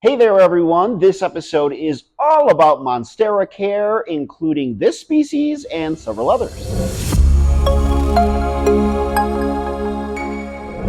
Hey there, everyone. This episode is all about Monstera care, including this species and several others.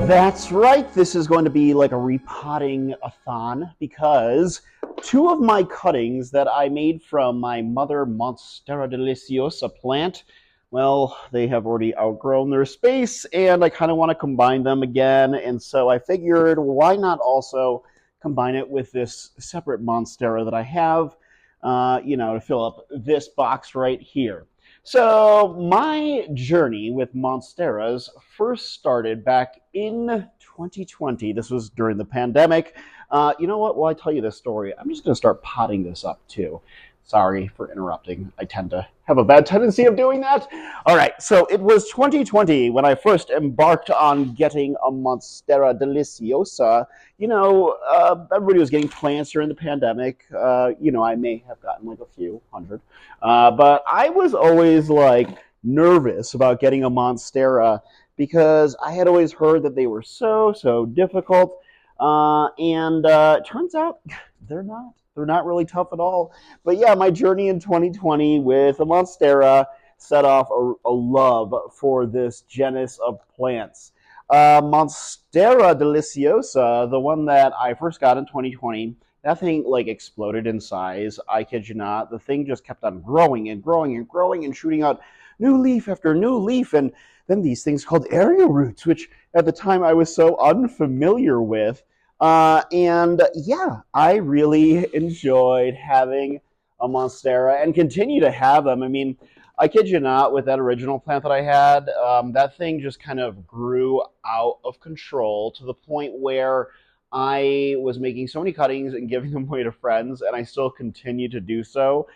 That's right. This is going to be like a repotting-a-thon because two of my cuttings that I made from my mother Monstera Deliciosa plant, well, they have already outgrown their space and I kind of want to combine them again. And so I figured why not also combine it with this separate Monstera that I have, to fill up this box right here. So my journey with Monsteras first started back in 2020. This was during the pandemic. You know what? While I tell you this story, I'm just going to start potting this up too. Sorry for interrupting. I tend to have a bad tendency of doing that. All right, so it was 2020 when I first embarked on getting a Monstera Deliciosa. Everybody was getting plants during the pandemic. I may have gotten like a few hundred. But I was always like nervous about getting a Monstera because I had always heard that they were so difficult. And it turns out they're not. They're not really tough at all. But yeah, my journey in 2020 with a Monstera set off a love for this genus of plants. Monstera Deliciosa, the one that I first got in 2020, that thing like exploded in size. I kid you not. The thing just kept on growing and growing and growing and shooting out new leaf after new leaf. And then these things called area roots, which at the time I was so unfamiliar with. And yeah, I really enjoyed having a Monstera and continue to have them. I mean, I kid you not, with that original plant that I had, that thing just kind of grew out of control to the point where I was making so many cuttings and giving them away to friends, and I still continue to do so.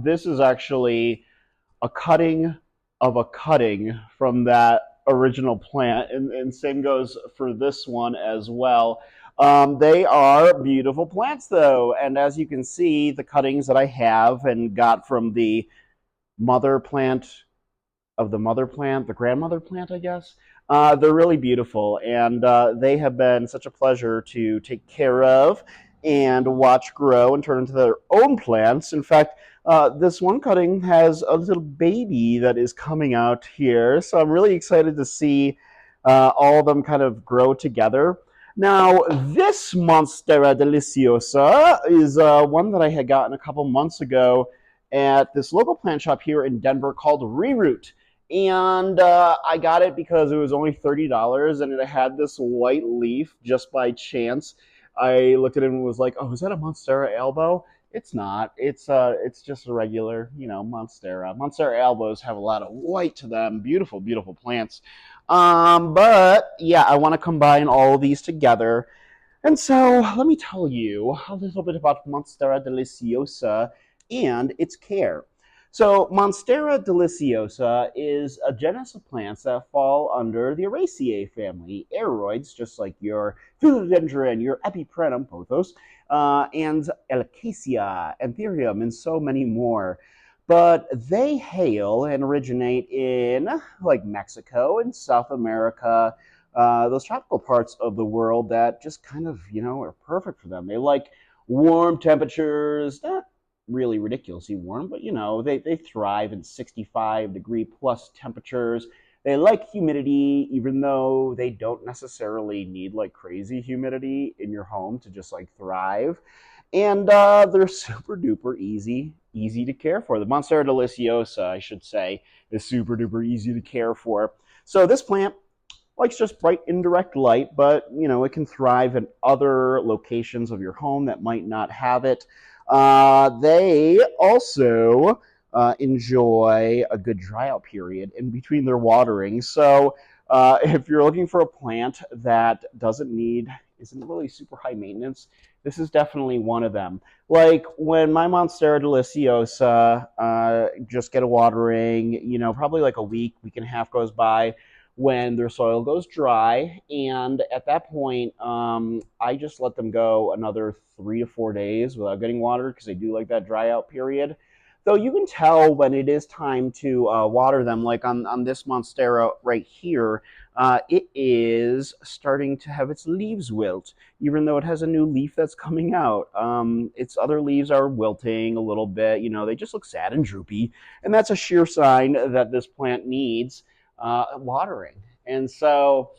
This is actually a cutting of a cutting from that original plant, and same goes for this one as well. They are beautiful plants, though, and as you can see, the cuttings that I have and got from the mother plant of the mother plant, the grandmother plant, I guess. They're really beautiful, and they have been such a pleasure to take care of and watch grow and turn into their own plants. In fact, this one cutting has a little baby that is coming out here, so I'm really excited to see all of them kind of grow together. Now, this Monstera Deliciosa is one that I had gotten a couple months ago at this local plant shop here in Denver called Reroot. And I got it because it was only $30 and it had this white leaf just by chance. I looked at it and was like, "Oh, is that a Monstera elbow?" It's not. It's just a regular, Monstera. Monstera elbows have a lot of white to them. Beautiful, beautiful plants. But yeah, I want to combine all of these together. And so let me tell you a little bit about Monstera Deliciosa and its care. So Monstera Deliciosa is a genus of plants that fall under the Araceae family, aeroids, just like your philodendron, your epipremnum, pothos, and Alocasia, anthurium, and so many more. But they hail and originate in like Mexico and South America, those tropical parts of the world that just kind of, are perfect for them. They like warm temperatures, not really ridiculously warm, but, they thrive in 65-degree plus temperatures. They like humidity, even though they don't necessarily need like crazy humidity in your home to just like thrive. And they're super duper easy to care for. The Monstera Deliciosa, I should say, is super duper easy to care for. So this plant likes just bright indirect light, but it can thrive in other locations of your home that might not have it. They also enjoy a good dry out period in between their watering. So if you're looking for a plant that isn't really super high maintenance, this is definitely one of them. Like when my Monstera Deliciosa just get a watering, probably like a week and a half goes by when their soil goes dry. And at that point, I just let them go another 3 to 4 days without getting watered because they do like that dry out period. Though you can tell when it is time to water them, like on this Monstera right here, it is starting to have its leaves wilt, even though it has a new leaf that's coming out. Its other leaves are wilting a little bit. They just look sad and droopy, and that's a sheer sign that this plant needs watering. And so,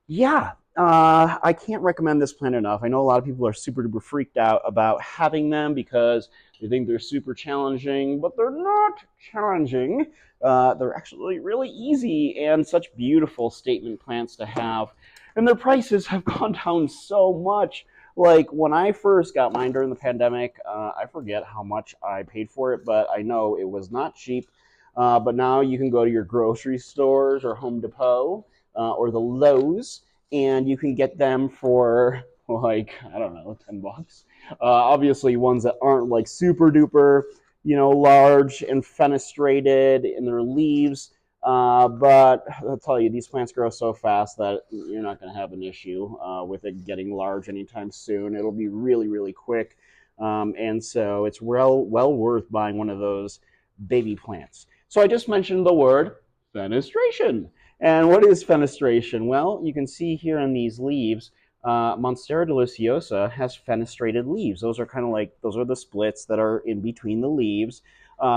yeah, I can't recommend this plant enough. I know a lot of people are super duper freaked out about having them because they think they're super challenging, but they're not challenging. They're actually really easy and such beautiful statement plants to have. And their prices have gone down so much. Like when I first got mine during the pandemic, I forget how much I paid for it, but I know it was not cheap. But now you can go to your grocery stores or Home Depot or the Lowe's, and you can get them for like, I don't know, $10. Obviously, ones that aren't like super duper, large and fenestrated in their leaves. But I'll tell you, these plants grow so fast that you're not going to have an issue with it getting large anytime soon. It'll be really, really quick. And so it's well worth buying one of those baby plants. So I just mentioned the word fenestration. And what is fenestration? Well, you can see here in these leaves, Monstera Deliciosa has fenestrated leaves. Those are the splits that are in between the leaves,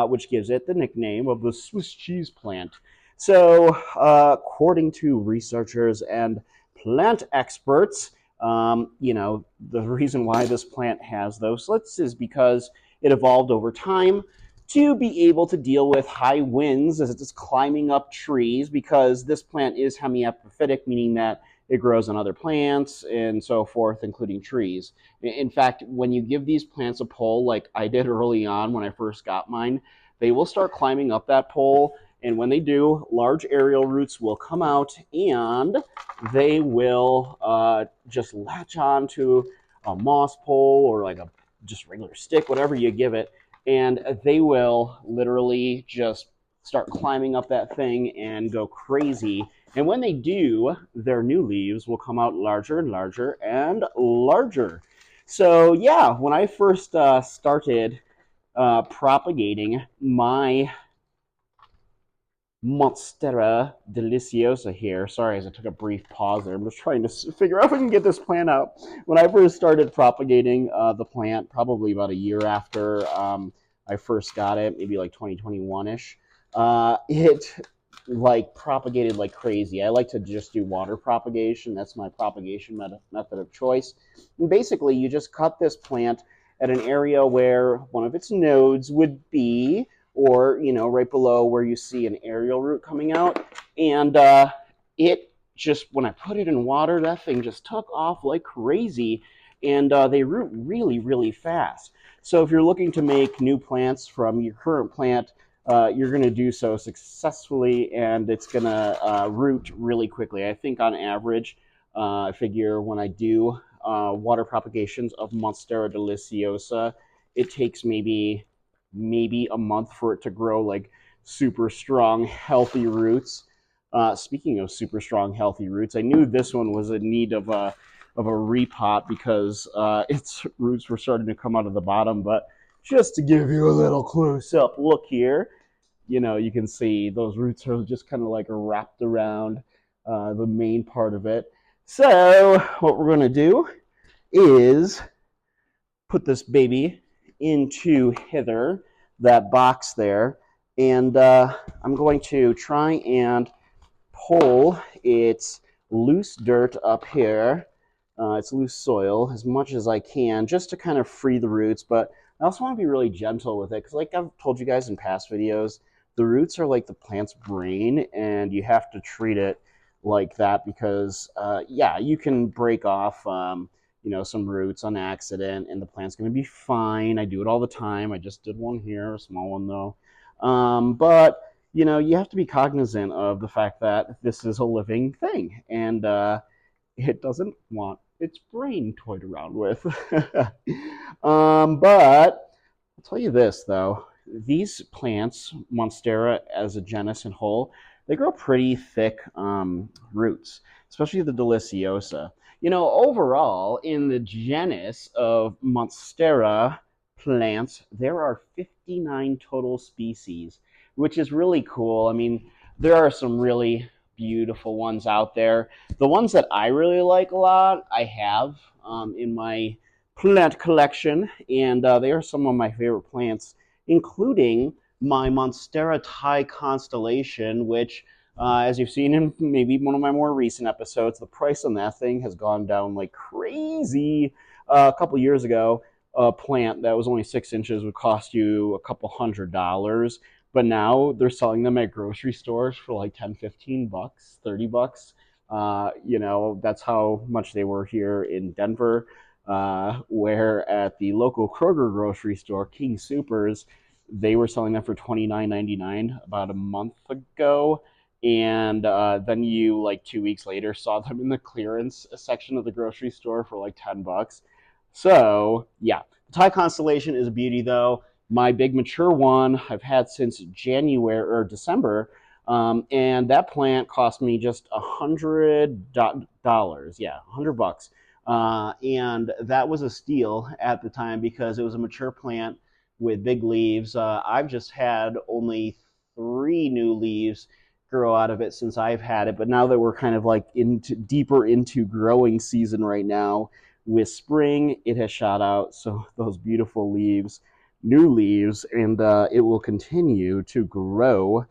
which gives it the nickname of the Swiss cheese plant. So, according to researchers and plant experts, the reason why this plant has those slits is because it evolved over time to be able to deal with high winds as it's climbing up trees, because this plant is hemiepiphytic, meaning that it grows on other plants and so forth, including trees. In fact, when you give these plants a pole, like I did early on when I first got mine, they will start climbing up that pole. And when they do, large aerial roots will come out and they will just latch on to a moss pole or like a just regular stick, whatever you give it, and they will literally just start climbing up that thing and go crazy. And when they do, their new leaves will come out larger and larger and larger. So yeah, when I first started propagating my Monstera Deliciosa here. Sorry, as I took a brief pause there. I'm just trying to figure out if I can get this plant out. When I first started propagating the plant, probably about a year after I first got it, maybe like 2021-ish, it like propagated like crazy. I like to just do water propagation. That's my propagation method of choice. And basically, you just cut this plant at an area where one of its nodes would be, or right below where you see an aerial root coming out, and it just, when I put it in water, that thing just took off like crazy, and they root really, really fast. So if you're looking to make new plants from your current plant, you're going to do so successfully, and it's going to root really quickly. I think on average, I figure when I do water propagations of Monstera Deliciosa, it takes maybe a month for it to grow like super strong, healthy roots. Speaking of super strong, healthy roots, I knew this one was in need of a repot because its roots were starting to come out of the bottom. But just to give you a little close-up look here, you can see those roots are just kind of like wrapped around the main part of it. So what we're going to do is put this baby into hither, that box there, and I'm going to try and pull its loose dirt up here, its loose soil, as much as I can, just to kind of free the roots. But I also want to be really gentle with it, because like I've told you guys in past videos, the roots are like the plant's brain, and you have to treat it like that, because yeah, you can break off some roots on accident, and the plant's going to be fine. I do it all the time. I just did one here, a small one though. But you have to be cognizant of the fact that this is a living thing, and it doesn't want its brain toyed around with. But I'll tell you this though, these plants, Monstera as a genus and whole, they grow pretty thick roots, especially the Deliciosa. Overall, in the genus of Monstera plants, there are 59 total species, which is really cool. I mean, there are some really beautiful ones out there. The ones that I really like a lot, I have in my plant collection, and they are some of my favorite plants, including my Monstera Thai Constellation, which, as you've seen in maybe one of my more recent episodes, the price on that thing has gone down like crazy. A couple years ago, a plant that was only 6 inches would cost you a couple $100, but now they're selling them at grocery stores for like 10, 15 bucks, 30 bucks. That's how much they were here in Denver, where at the local Kroger grocery store, King Supers, they were selling them for $29.99 about a month ago. And then you, like 2 weeks later, saw them in the clearance section of the grocery store for like 10 bucks. So, yeah, the Thai Constellation is a beauty, though. My big mature one I've had since January or December, and that plant cost me just $100. Yeah, $100. And that was a steal at the time because it was a mature plant with big leaves. I've just had only 3 new leaves grow out of it since I've had it, but now that we're kind of like deeper into growing season right now, with spring, it has shot out so those beautiful leaves, new leaves, and it will continue to grow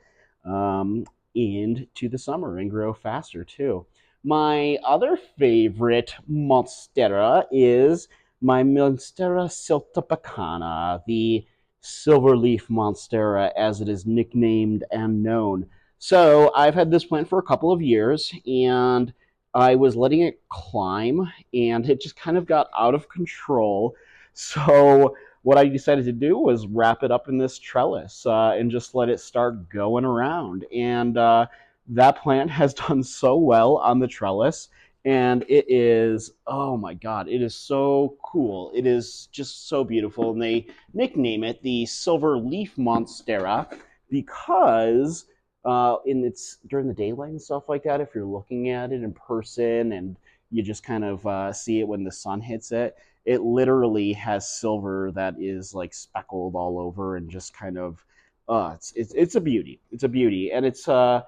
into the summer and grow faster too. My other favorite monstera is my Monstera Siltepecana, the silverleaf monstera as it is nicknamed and known. So I've had this plant for a couple of years, and I was letting it climb, and it just kind of got out of control. So what I decided to do was wrap it up in this trellis and just let it start going around. And that plant has done so well on the trellis. And it is, oh my God, it is so cool. It is just so beautiful. And they nickname it the Silver Leaf Monstera because in its during the daylight and stuff like that, if you're looking at it in person and you just kind of see it when the sun hits it, it literally has silver that is like speckled all over and just kind of it's a beauty. It's a beauty, and it's a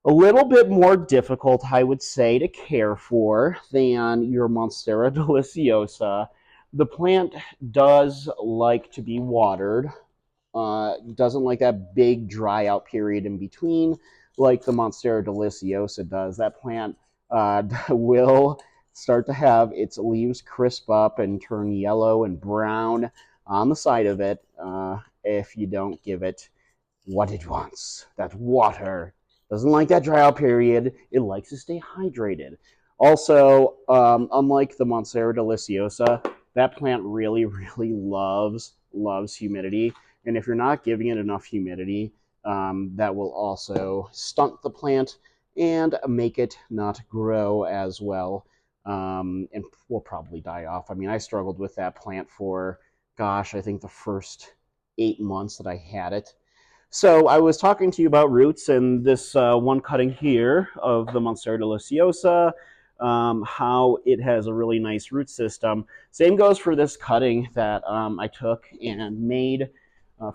little bit more difficult, I would say, to care for than your Monstera Deliciosa. The plant does like to be watered. Doesn't like that big dry out period in between, like the Monstera Deliciosa does. That plant will start to have its leaves crisp up and turn yellow and brown on the side of it if you don't give it what it wants. That water. Doesn't like that dry out period. It likes to stay hydrated. Also, unlike the Monstera Deliciosa, that plant really, really loves humidity. And if you're not giving it enough humidity, that will also stunt the plant and make it not grow as well, and will probably die off. I mean, I struggled with that plant for, gosh, I think the first 8 months that I had it. So I was talking to you about roots and this one cutting here of the Monstera Deliciosa, how it has a really nice root system. Same goes for this cutting that I took and made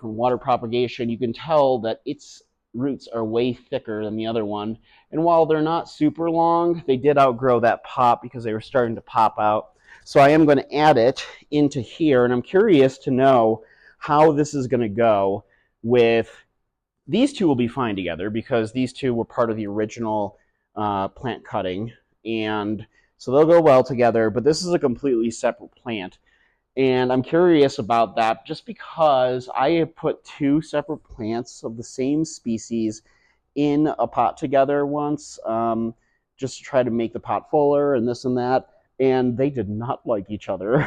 from water propagation. You can tell that its roots are way thicker than the other one. And while they're not super long, they did outgrow that pot because they were starting to pop out. So I am going to add it into here, and I'm curious to know how this is going to go with these two. Will be fine together because these two were part of the original plant cutting, and so they'll go well together, but this is a completely separate plant. And I'm curious about that just because I have put two separate plants of the same species in a pot together once, just to try to make the pot fuller and this and that. And they did not like each other.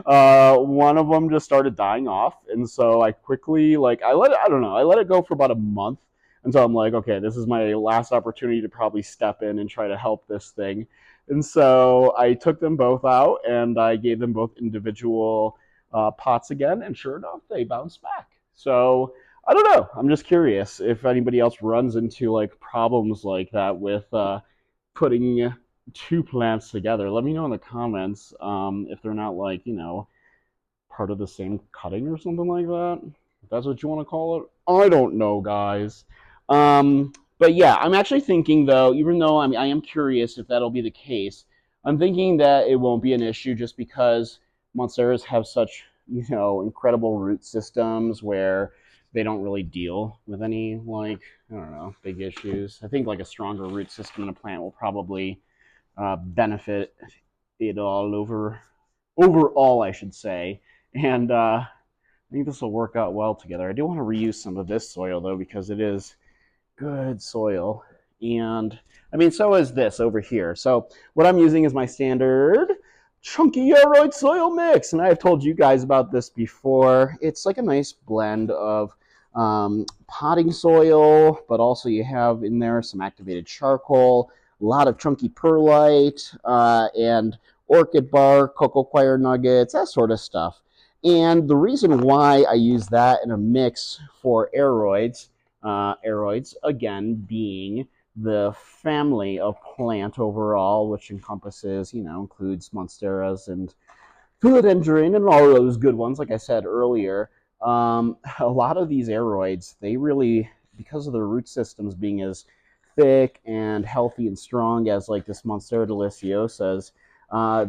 One of them just started dying off, and so I quickly I don't know, I let it go for about a month until I'm like, okay, this is my last opportunity to probably step in and try to help this thing. And so I took them both out and I gave them both individual pots again, and sure enough, they bounced back. So I don't know. I'm just curious if anybody else runs into like problems like that with putting two plants together. Let me know in the comments if they're not like, part of the same cutting or something like that. If that's what you want to call it. I don't know, guys. But yeah, I'm actually thinking though, even though I am curious if that'll be the case, I'm thinking that it won't be an issue just because Monsteras have such, incredible root systems where they don't really deal with any, like, I don't know, big issues. I think like a stronger root system in a plant will probably benefit it overall, I should say. And I think this will work out well together. I do want to reuse some of this soil though because it is good soil. And I mean, so is this over here. So what I'm using is my standard chunky aeroid soil mix. And I've told you guys about this before. It's like a nice blend of potting soil, but also you have in there some activated charcoal, a lot of chunky perlite, and orchid bark, cocoa coir nuggets, that sort of stuff. And the reason why I use that in a mix for aeroids, aeroids, again, being the family of plant overall, which encompasses, includes monsteras and philodendron and all of those good ones, like I said earlier. A lot of these aeroids, they really, because of their root systems being as thick and healthy and strong as like this Monstera Deliciosa's,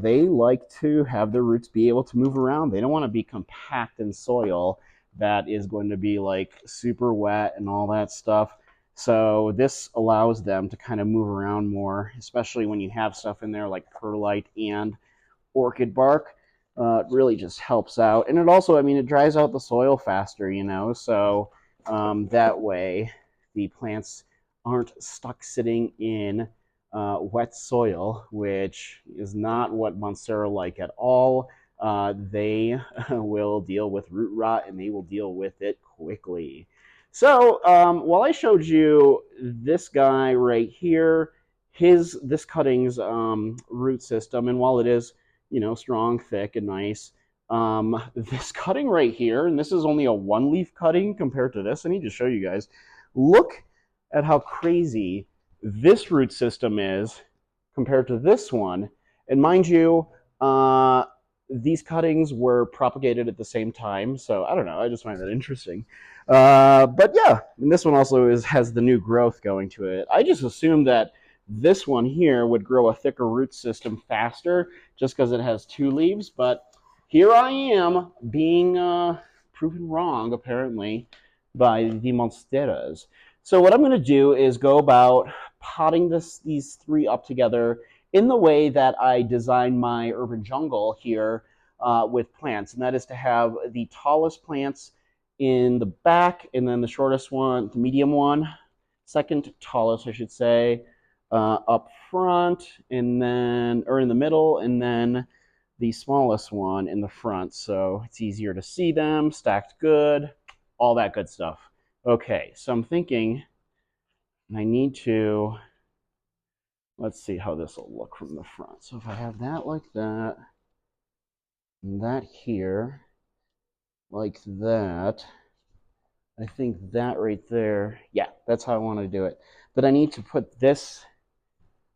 they like to have their roots be able to move around. They don't want to be compact in soil that is going to be like super wet and all that stuff. So this allows them to kind of move around more, especially when you have stuff in there like perlite and orchid bark. It really just helps out. And it also, I mean, it dries out the soil faster, so that way the plants aren't stuck sitting in wet soil, which is not what Monstera like at all. They will deal with root rot and they will deal with it quickly. So while I showed you this guy right here, this cutting's root system, and while it is strong, thick, and nice, this cutting right here, and this is only a one leaf cutting compared to this. I need to show you guys. Look at how crazy this root system is compared to this one. And mind you, these cuttings were propagated at the same time, so I don't know. I just find that interesting. But yeah, and this one also has the new growth going to it. I just assumed that this one here would grow a thicker root system faster just because it has two leaves, but here I am being proven wrong, apparently, by the Monsteras. So what I'm going to do is go about potting these three up together in the way that I designed my urban jungle here with plants, and that is to have the tallest plants in the back, and then the shortest one, the medium one, second tallest, I should say, up front, and then, or in the middle, and then the smallest one in the front, so it's easier to see them, stacked good, all that good stuff. Okay, so I'm thinking I need to, let's see how this will look from the front. So if I have that like that, and that here, like that, I think that right there, yeah, that's how I want to do it. But I need to put this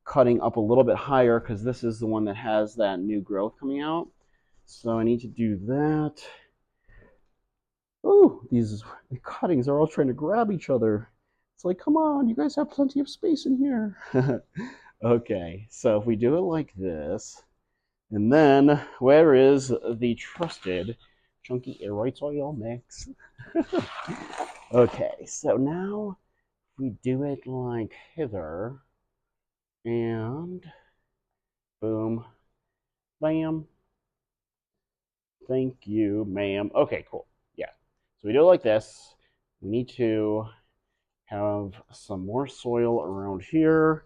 cutting up a little bit higher because this is the one that has that new growth coming out. So I need to do that. Oh, these cuttings are all trying to grab each other. It's like, come on, you guys have plenty of space in here. Okay, so if we do it like this, and then where is the trusted chunky aeroid soil mix? Okay, so now we do it like hither, and boom, bam, thank you, ma'am. Okay, cool. Yeah, so we do it like this. We need to have some more soil around here.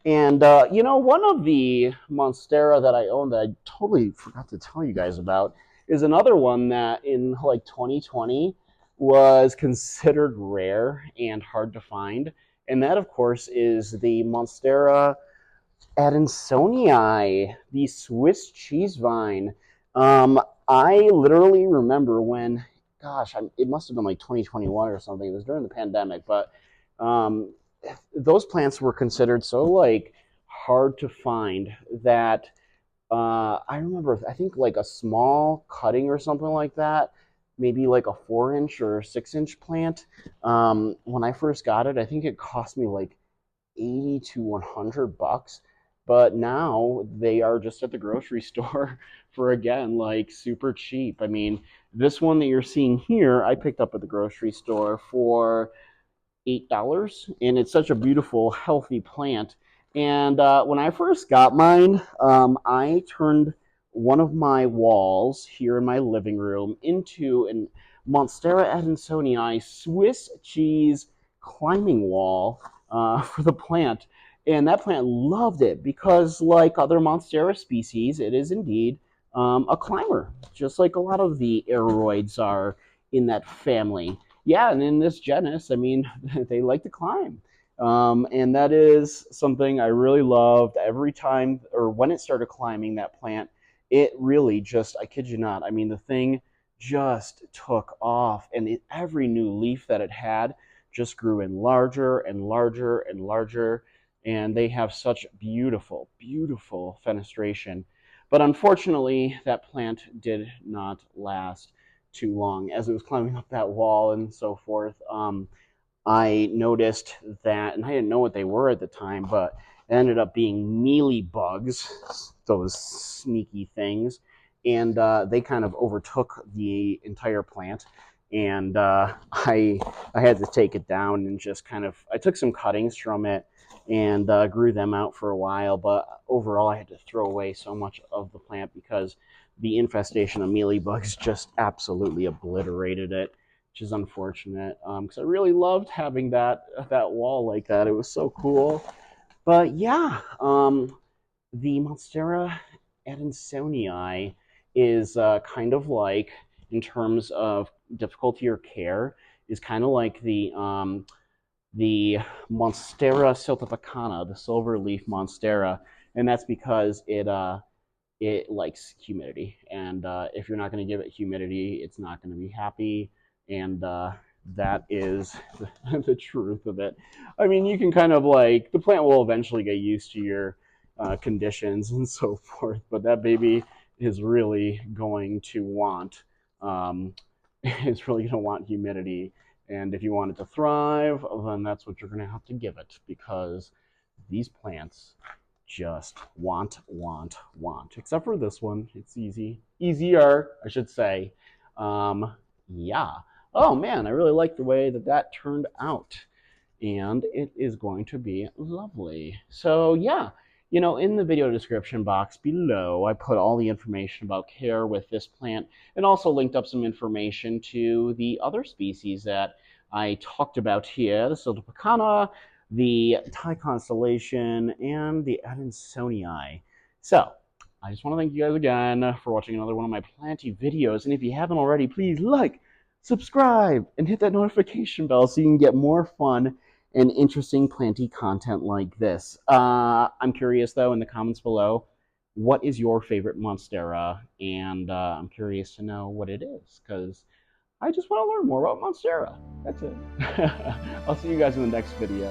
And, one of the Monstera that I own that I totally forgot to tell you guys about is another one that in like 2020 was considered rare and hard to find. And that, of course, is the Monstera Adansonii, the Swiss cheese vine. I literally remember when, gosh, it must have been like 2021 or something. It was during the pandemic, but um, those plants were considered so like hard to find that I remember, I think like a small cutting or something like that maybe like a 4-inch or 6-inch plant. When I first got it, I think it cost me like 80 to 100 bucks, but now they are just at the grocery store for, again, like super cheap. I mean, this one that you're seeing here I picked up at the grocery store for $8, and it's such a beautiful, healthy plant. And when I first got mine, I turned one of my walls here in my living room into an Monstera Adansonii Swiss cheese climbing wall for the plant. And that plant loved it because, like other Monstera species, it is indeed a climber, just like a lot of the aeroids are in that family. Yeah, and in this genus, I mean, they like to climb. And that is something I really loved every time, or when it started climbing that plant, it really just, I kid you not, I mean, the thing just took off, and every new leaf that it had just grew in larger and larger and larger, and they have such beautiful, beautiful fenestration. But unfortunately, that plant did not last too long as it was climbing up that wall and so forth. I noticed that, and I didn't know what they were at the time, but it ended up being mealy bugs, those sneaky things, and they kind of overtook the entire plant. And I had to take it down and just kind of, I took some cuttings from it and grew them out for a while, but overall I had to throw away so much of the plant because the infestation of mealybugs just absolutely obliterated it, which is unfortunate because I really loved having that wall like that. It was so cool. But yeah, the Monstera Adansonii is kind of like, in terms of difficulty or care, is kind of like the Monstera Siltepecana, the silver leaf Monstera, and that's because it likes humidity, and if you're not going to give it humidity, it's not going to be happy, and that is the truth of it. I mean, you can kind of like, the plant will eventually get used to your conditions and so forth, but that baby is really going to want it's really going to want humidity, and if you want it to thrive, then that's what you're going to have to give it, because these plants just want. Except for this one, it's easier, I should say. Yeah. Oh man, I really like the way that turned out, and it is going to be lovely. So yeah, in the video description box below, I put all the information about care with this plant, and also linked up some information to the other species that I talked about here, the Siltepecana, the Thai Constellation, and the Adansonii. So, I just want to thank you guys again for watching another one of my planty videos, and if you haven't already, please like, subscribe, and hit that notification bell so you can get more fun and interesting planty content like this. I'm curious, though, in the comments below, what is your favorite Monstera? And I'm curious to know what it is, because I just want to learn more about Monstera. That's it. I'll see you guys in the next video.